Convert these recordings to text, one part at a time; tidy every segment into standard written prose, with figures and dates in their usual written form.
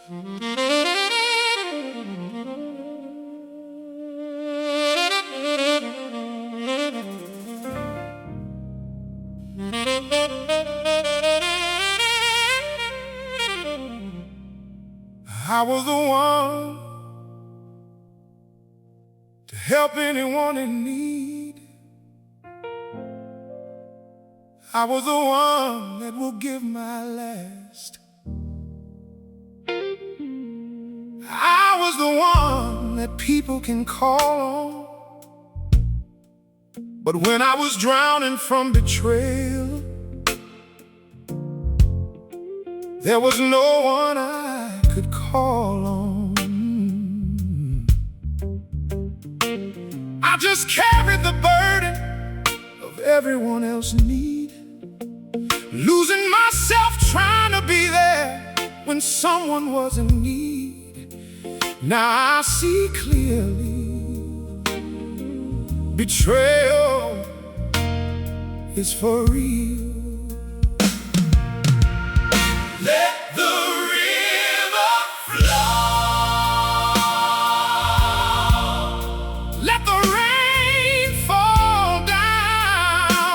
I was the one to help anyone in need. I was the one that will give my last. I was the one that people can call on. But when I was drowning from betrayal, there was no one I could call on. I just carried the burden of everyone else's need, losing myself trying to be there when someone was in need. Now I see clearly, betrayal is for real. Let the river flow. Let the rain fall down.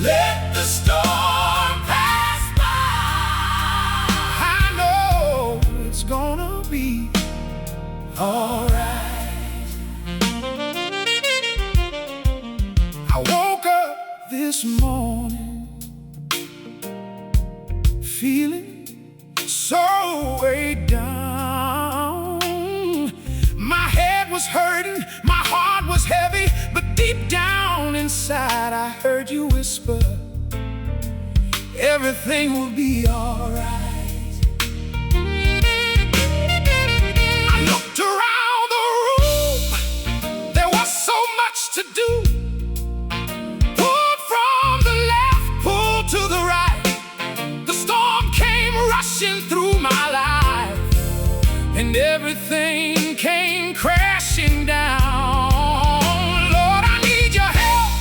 Let the storm pass by. I know it's gonna be alright. I woke up this morning feeling so weighed down. My head was hurting, my heart was heavy, but deep down inside I heard you whisper, everything will be alright. I looked around the room, there was so much to do. Pulled from the left, pulled to the right. Rushing through my life, and everything came crashing down. Lord, I need your help.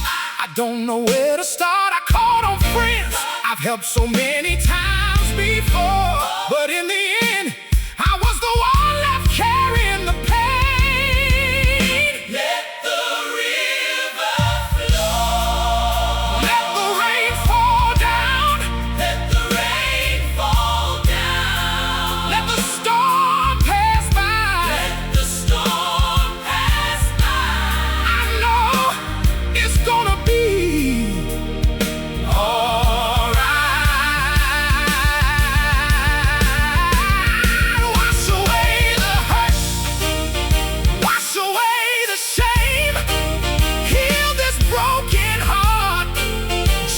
I don't know where to start. I called on friends I've helped so many times before, but in the end, I was the one left carrying the pain. Let the river flow. Let the rain fall down. Let the rain fall. Let the storm pass by. Let the storm pass by. I know it's gonna be alright. Wash away the hurt, wash away the shame, heal this broken heart.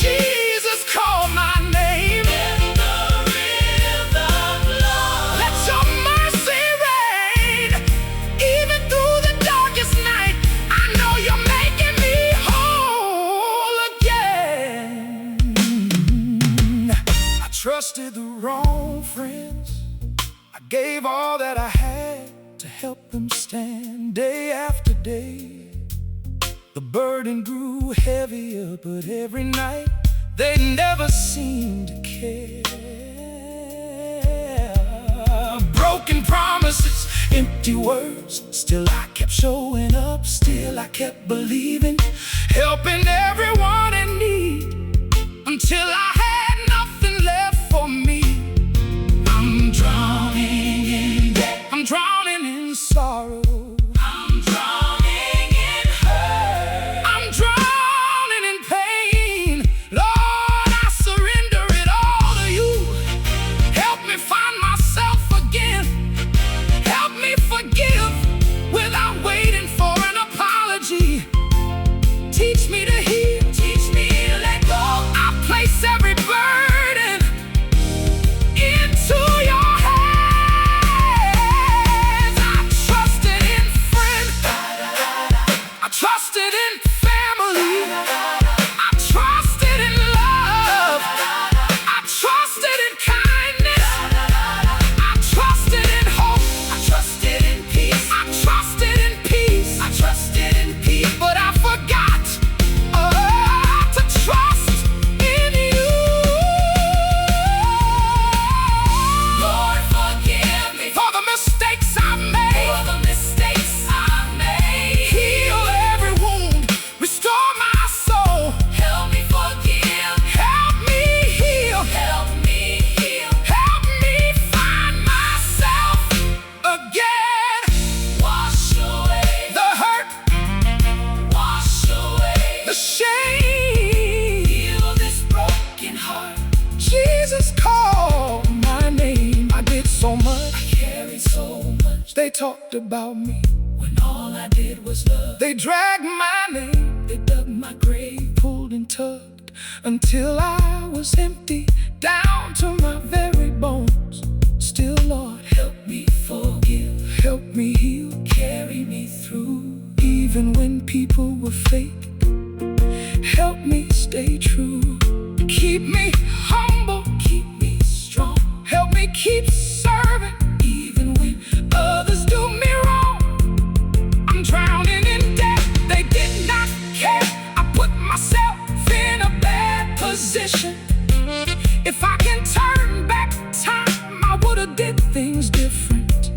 Jesus called my name. Let the river flow. Let your mercy reign, even through the darkest night. I know you're making me whole again. I trusted the wrong friends. I gave all that I had to help them stand day after day. The burden grew heavier, but every night they never seemed to care. Broken promises, empty words, still I kept showing up, still I kept believing, helping everyone in need, until I had nothing left for me. I'm drowning in debt, I'm drowning in sorrow, I'm drowning in hurt, I'm drowning in pain. Lord, I surrender it all to you. Help me find myself again. Help me forgive without waiting for an apology. Teach me to heal, teach me to let go. I place every talked about me when all I did was love. They dragged my name, they dug my grave, pulled and tugged until I was empty, down to my very bones. Still, Lord, help me forgive, help me heal, carry me through. Even when people were fake, help me stay true. Keep me humble, keep me strong, help me keep serving even when others do me wrong. I'm drowning in debt, they did not care. I put myself in a bad position. If I can turn back time, I would've did things different.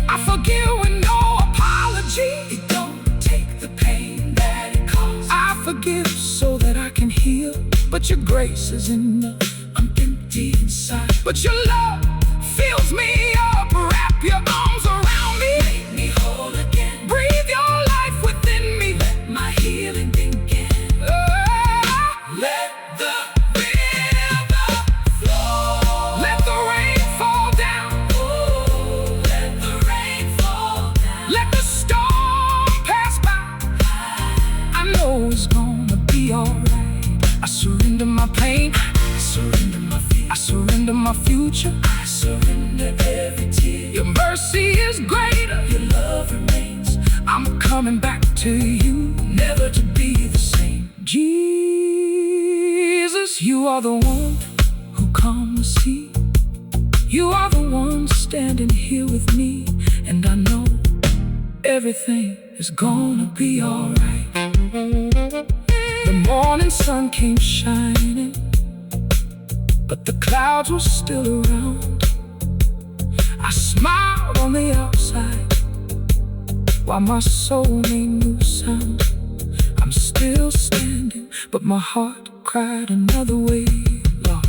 I forgive with no apology. It don't take the pain that it caused. I forgive so that I can heal, but your grace is enough. I'm empty inside, but your love fills me up. Wrap your arms around me, make me whole again. Breathe your life within me, let my healing begin. Let the river flow, let the rain fall down. Oh, let the rain fall down. Let the storm pass by. I know it's gonna be alright. I surrender my pain, I surrender my fear, I surrender my future, I surrender every tear. Your mercy is greater, your love remains. I'm coming back to you, never to be the same. Jesus, you are the one who calmed the sea. You are the one standing here with me, and I know everything is gonna be alright. The morning sun came shining, but the clouds were still around. I smiled on the outside while my soul made new sound. I'm still standing, but my heart cried another way. Lord,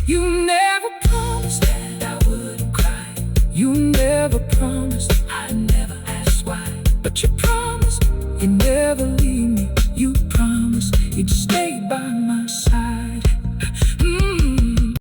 you never promised that I wouldn't cry. You never promised, I never asked why. But you promised you'd never leave me. You promised you'd stay by me.